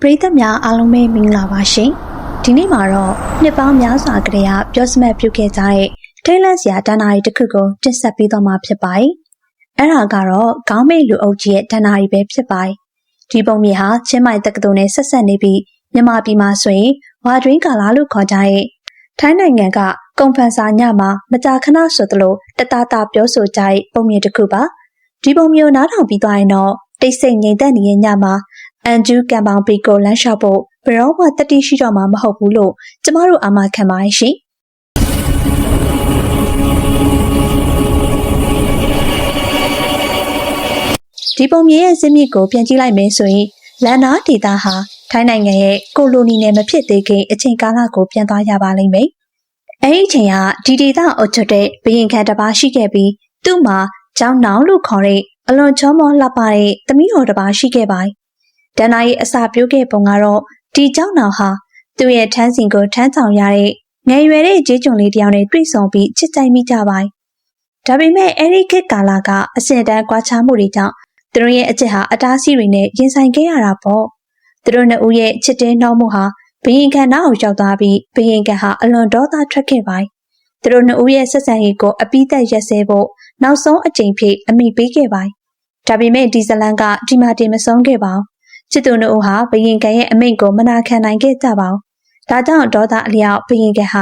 ပရိသတ်များအားလုံးပဲမင်္ဂလာပါရှင်ဒီနေ့မှာတော့နှစ်ပေါင်းများစွာကတည်းကပြောစမှတ်ပြုခဲ့ကြတဲ့ထိတ်လန့်စရာဒဏ္ဍာရီတစ်ခုကိုတင်ဆက်ပေးသွားမှာဖြစ်ပါတယ်အဲ့ဒါကတော့ခေါင်းမိတ်လူအုပ်ကြီးရဲ့ဒဏ္ဍာရီပဲဖြစ်ပါတယ်ဒီပုံမြင်ဟာချင်းမိုင်တက္ကသိုလ်နဲ့ဆက်ဆက်နေပြီးမြန်မာပြည်မှာဆိုရင်ဝါတွင်းကာလာလို့ခေါ်ကြတဲ့ထိုင်းနိုင်ငံကကွန်ဖန်ဆာညမှာမကြာခဏဆိုသလိုတတတာပြောဆိုကြတဲ့ပုံမြင်တစ်ခုပါဒီပုံမျိုးနားထောင်ပြီးသွားရင်တော့တိတ်ဆိတ်ငြိမ်သက်နေတဲ့ညမှာအန်ဂျူးကံပေါင်းပီကိုလမ်းလျှောက်ဖို့ဘယ်တော့မှတတိရှိတော့မှာမဟုတ်ဘူးလို့ကျမတို့အာမခံပါရဲ့ရှင်ဒီပုံမြင်ရဲ့ဇင်းမြစ်ကိုပြန်ကြည့်လိုက်မယ်ဆိုရင်လန်နာဒေတာဟာထိုင်းနိုင်ငံရဲ့ကိုလိုနီနယ်မဖြစ်သေးခင်အချိန်ကာလကိုပြန်သွားရပါလိမ့်မယ်အဲ့ဒီအချိန်ကဒီဒေတာအုပ်ချုပ်တဲ့ဘရင်ခံတစ်ပါးရှိခဲ့ပြီးသူ့မှာကျောင်းနောင်လို့ခေါ်တဲ့အလွန်ချောမောလှပတဲ့သမီးတော်တစ်ပါးရှိခဲ့ပါတယ်ဒဏ္ဍာရီအစာပြိုးခဲ့ပုံကတော့ဒီကျောင်းတော်ဟာသူ့ရဲ့ထန်းစင်ကိုထမ်းဆောင်ရတဲ့ငယ်ရွယ်တဲ့ကျေးကျွန်လေးတစ်ယောက်နဲ့တွေ့ဆုံပြီးချစ်ကြိုက်မိကြပါတယ်။ဒါပေမဲ့အဲဒီခေတ်ကာလကအဆင့်တန်းကွာခြားမှုတွေကြောင့်သူတို့ရဲ့အချစ်ဟာအတားအဆီးတွေနဲ့ရင်ဆိုင်ခဲ့ရတာပေါ့။သူတို့နှစ်ဦးရဲ့ချစ်တဲ့နှောင်းမှုဟာဘရင်ခံနောက်ကိုရောက်သွားပြီးဘရင်ခံဟာအလွန်ဒေါသထွက်ခဲ့ပါတယ်။သူတို့နှစ်ဦးရဲ့ဆက်ဆံရေးကိုအပိသက်ရက်စဲဖို့နောက်ဆုံးအကြိမ်ဖြစ်အမိပေးခဲ့ပါတယ်။ဒါပေမဲ့ဒီဇလန်ကဒီမှာတင်မဆုံးခဲ့ပါဘူး။ချစ်သူတို့ဟာဘရင်ခံရဲ့အမိန့်ကိုမနာခံနိုင်ခဲ့ကြပါဘူး။ဒါကြောင့်ဒေါသအလျောက်ဘရင်ခံဟာ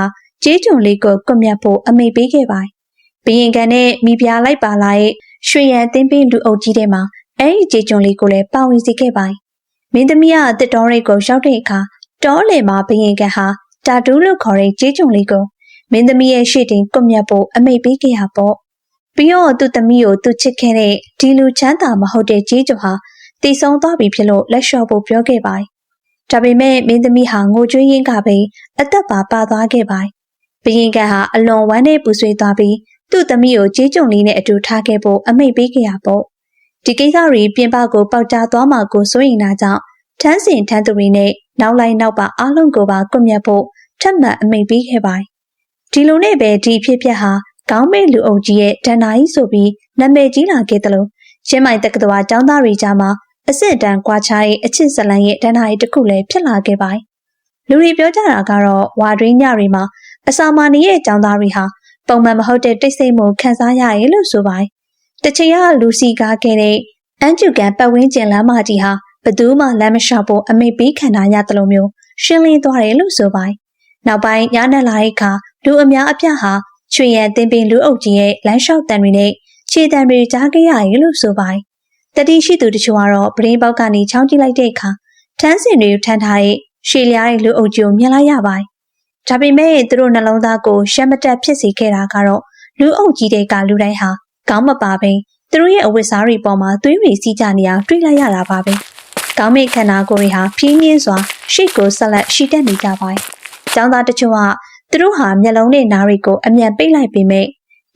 ကျေးကျွန်လေးကိုကွပ်မျက်ဖို့အမိန့်ပေးခဲ့ပါတယ်။ဘရင်ခံနဲ့မိဖုရားလိုက်ပါလာတဲ့ရွှေရန်သင်းပင်းလူအုပ်ကြီးထဲမှာအဲဒီကျေးကျွန်လေးကိုလည်းပါဝင်စေခဲ့ပါတယ်။မင်းသမီးကတစ်တော်ရိတ်ကိုရောက်တဲ့အခါတောလေမှာဘရင်ခံဟာတာတူးလို့ခေါ်တဲ့ကျေးကျွန်လေးကိုမင်းသမီးရဲ့ရှေ့တင်ကွပ်မျက်ဖို့အမိန့်ပေးခဲ့ရပေါ့။ပြီးတော့သူ့သမီးကိုသူချစ်ခဲ့တဲ့ဒီလူချမ်းသာမဟုတ်တဲ့ကျေးကျွန်ဟာတည်ဆုံသွားပြီဖြစ်လို့လက်လျှော့ဖို့ပြောခဲ့ပါတယ်။ဒါပေမဲ့မင်းသမီးဟာငိုကြွေးရင်းကပဲအသက်ပါသွားခဲ့ပါတယ်။ဘရင်ကန်ဟာအလွန်ဝမ်းနည်းပူဆွေးသွားပြီးသူ့သမီးကိုကြေးကျွန်လေးနဲ့အတူထားခဲ့ဖို့အမိန့်ပေးခဲ့ရပေါ့။ဒီကိစ္စတွေပြင်ပကိုပေါက်ကြားသွားမှာကိုစိုးရိမ်တာကြောင့်ထန်းစင်ထန်းသူတွေနဲ့နောက်လိုက်နောက်ပါအားလုံးကိုပါကွပ်မျက်ဖို့ထပ်မံအမိန့်ပေးခဲ့ပါတယ်။ဒီလိုနဲ့ပဲဒီဖြစ်ပျက်ဟာခေါင်းမိတ်လူအုပ်ကြီးရဲ့ဒဏ္ဍာရီဆိုပြီးနာမည်ကြီးလာခဲ့တယ်လို့ချင်းမိုင်တက္ကသိုလ်ကျောင်းသားတွေကြားမှာအစစ်တန်းကွာခြားတဲ့အချစ်ဇလန်ရဲ့ဒဏ္ဍာရီတစ်ခုလည်းဖြစ်လာခဲ့ပါတယ်။လူတွေပြောကြတာကတော့ဝါတွင်းညတွေမှာအစာမာနေတဲ့ကျောင်းသားတွေဟာပုံမှန်မဟုတ်တဲ့တိတ်ဆိတ်မှုခံစားရရလို့ဆိုပါတယ်။တချင်ကလူစီကားခဲ့တဲ့အန်ဂျူကန်ပတ်ဝန်းကျင်လမ်းမကြီးဟာဘသူမှလမ်းမလျှောက်ဖို့အမိန့်ပေးခံထားရတယ်လို့မျိုးရှင်းလင်းသွားတယ်လို့ဆိုပါတယ်။နောက်ပိုင်းညနေလာတဲ့အခါလူအများအပြားဟာချွေရန်တင်ပင်လူအုပ်ကြီးရဲ့လမ်းလျှောက်တန်တွေနဲ့ခြေတံတွေကြားခဲ့ရရလို့ဆိုပါတယ်။တတိရှိသူတချို့ကတော့ပရင်းပေါက်ကနေချောင်းကြည့်လိုက်တဲ့အခါထန်းစင်တွေထမ်းထားတဲ့ရှည်လျားတဲ့လူအုပ်ကြီးကိုမြင်လိုက်ရပါတယ်။ဒါပေမဲ့သူတို့နှလုံးသားကိုရှက်မတက်ဖြစ်စေခဲ့တာကတော့လူအုပ်ကြီးတွေကလူတိုင်းဟာခေါင်းမပါဘဲသူတို့ရဲ့အဝတ်စားတွေပေါ်မှာသွေးတွေစီးကြနေအောင်တွေ့လိုက်ရတာပါပဲ။ခေါင်းမိတ်ခန္ဓာကိုယ်တွေဟာဖြင်းဖြင်းစွာရှေ့ကိုဆက်လက်ရှိတက်နေကြပါတယ်။ကျောင်းသားတချို့ကသူတို့ဟာမျက်လုံးနဲ့နားတွေကိုအမြန်ပိတ်လိုက်ပေမဲ့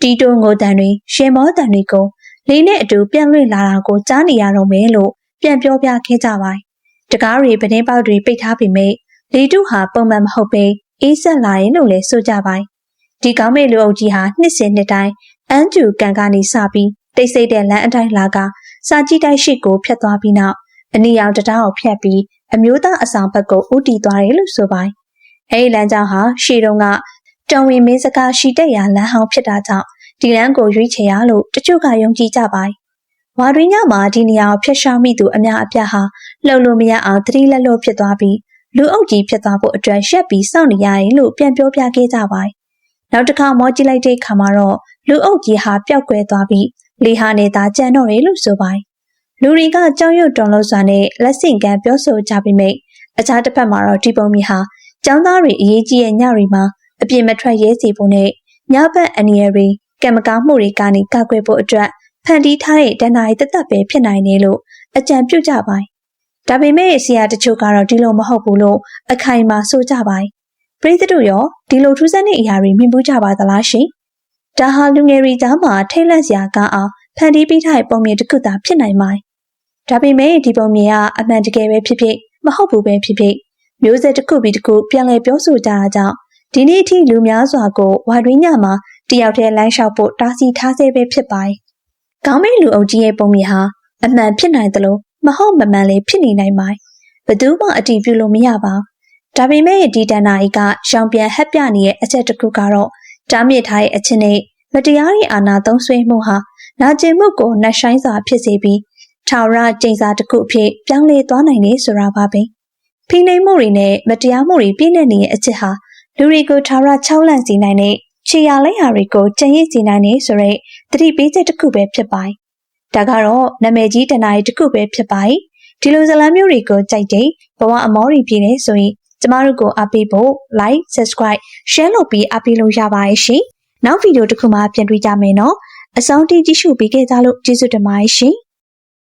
တီတိုငိုတန်တွေရှင်မောတန်တွေကိုလေးနဲ့အတူပြန်လွင့်လာတာကိုကြားနေရတော့မယ်လို့ပြန်ပြောပြခဲ့ကြပါတယ်။တကားတွေပတင်းပေါက်တွေပိတ်ထားပေမဲ့လေတုဟာပုံမှန်မဟုတ်ပဲအေးဆက်လာရင်လို့လည်းဆိုကြပါတယ်။ဒီကောင်းမဲ့လူအုပ်ကြီးဟာနှစ်စဉ်နှစ်တိုင်းအန်ဂျူကန်ကနေစပြီးတိတ်ဆိတ်တဲ့လမ်းအတိုင်းလာကစာကြည့်တိုက်ရှိကိုဖျက်သွားပြီးနောက်အနီရောင်တံတားကိုဖျက်ပြီးအမျိုးသားအဆောင်ဘက်ကိုဦးတည်သွားတယ်လို့ဆိုပါတယ်။အဲဒီလမ်းကြောင်းဟာရှေ့တုန်းကတော်ဝင်မင်းစကားရှိတဲ့ရာလမ်းဟောင်းဖြစ်တာကြောင့်ဒီလမ်းကိုရွေးချယ်ရလို့တချို့ကယုံကြည်ကြပါတယ်။ဝါတွင်းညမှာဒီနေရာကိုဖျက်ရှောင်မိသူအများအပြားဟာလှုပ်လို့မရအောင်သတိလက်လွတ်ဖြစ်သွားပြီးလူအုပ်ကြီးဖြစ်သွားဖို့အတွက်ရက်ပြီးစောင့်နေရတယ်လို့ပြန်ပြောပြခဲ့ကြပါတယ်။နောက်တစ်ခါမောကြည့်လိုက်တဲ့အခါမှာတော့လူအုပ်ကြီးဟာပျောက်ကွယ်သွားပြီးလေဟာနဲ့သာကြံတော့တယ်လို့ဆိုပါတယ်။လူတွေကကြောင်ရွံ့တော်လို့စွာနဲ့လက်ဆင့်ကမ်းပြောဆိုကြပြီးမိတ်အခြားတစ်ဖက်မှာတော့ဒီပုံမြင်ဟာကျောင်းသားတွေအရေးကြီးတဲ့ညတွေမှာအပြစ်မထွက်ရဲစေဖို့နဲ့ညဘက်အနေရတွေကံမကောင်းမှုတွေကနေကာကွယ်ဖို့အတွက်ဖန်တီးထားတဲ့ဒဏ္ဍာရီတသက်ပဲဖြစ်နိုင်တယ်လို့အကြံပြုကြပါတယ်။ဒါပေမဲ့ဆရာတချို့ကတော့ဒီလိုမဟုတ်ဘူးလို့အခိုင်အမာဆိုကြပါတယ်။ပရိသတ်တို့ရောဒီလိုထူးဆန်းတဲ့အရာတွေမြင်ဘူးကြပါသလားရှင်။ဒါဟာလူငယ်တွေကြားမှာထိတ်လန့်စရာကောင်းအောင်ဖန်တီးပေးထားတဲ့ပုံမြင်တစ်ခုသာဖြစ်နိုင်ပါတယ်။ဒါပေမဲ့ဒီပုံမြင်ကအမှန်တကယ်ပဲဖြစ်ဖြစ်မဟုတ်ဘူးပဲဖြစ်ဖြစ်မျိုးဆက်တစ်ခုပြီးတစ်ခုပြန်လည်ပြောဆိုကြတာကြောင့်ဒီနေ့အထိလူများစွာကိုဝါတွင်းညမှာတယောက်တည်းလမ်းလျှောက်ဖို့တားဆီးထားဆဲပဲဖြစ်ပါတယ်။ခေါင်းမိတ်လူအုပ်ကြီးရဲ့ပုံမြင်ဟာအမှန်ဖြစ်နိုင်တယ်လို့မဟုတ်မမှန်လည်းဖြစ်နေနိုင်ပါတယ် ဘယ်သူမှအတည်ပြုလို့မရပါဘူး။ဒါပေမဲ့ဒီတန်နာကြီးကရောင်ပြန်ဟပ်ပြနေတဲ့အချက်တစ်ခုကတော့တားမြစ်ထားတဲ့အချက်နဲ့မတရားတဲ့အာဏာသုံးစွဲမှုဟာနာကျင်မှုကိုနှက်ဆိုင်စွာဖြစ်စေပြီးထာဝရကျိန်စာတစ်ခုအဖြစ်ပြောင်းလဲသွားနိုင်တယ်ဆိုတာပါပဲ။ဖိနှိပ်မှုတွေနဲ့မတရားမှုတွေပြည့်နေတဲ့အချက်ဟာလူတွေကိုထာဝရချောက်လန့်စေနိုင်တဲ့ခြေရာလက်ရာတွေကိုကြံ့ရစ်စေနိုင်တယ်ဆိုတဲ့သတိပေးချက်တစ်ခုပဲဖြစ်ပါတယ်။ဒါကတော့နာမည်ကြီးတန်နာရီတစ်ခုပဲဖြစ်ပါတယ်။ဒီလိုဇာတ်လမ်းမျိုးတွေကိုကြိုက်တဲ့ဘဝအမောတွေပြည့်နေဆိုရင်ကျမတို့ကိုအားပေးဖို့ like, subscribe, share လုပ်ပြီးအားပေးလို့ရပါတယ်ရှင်။နောက်ဗီဒီယိုတစ်ခုမှပြန်တွေ့ကြမယ်နော်။အဆုံးထိကြည့်ရှုပေးခဲ့ကြလို့ကျေးဇူးတင်ပါတယ်ရှင်။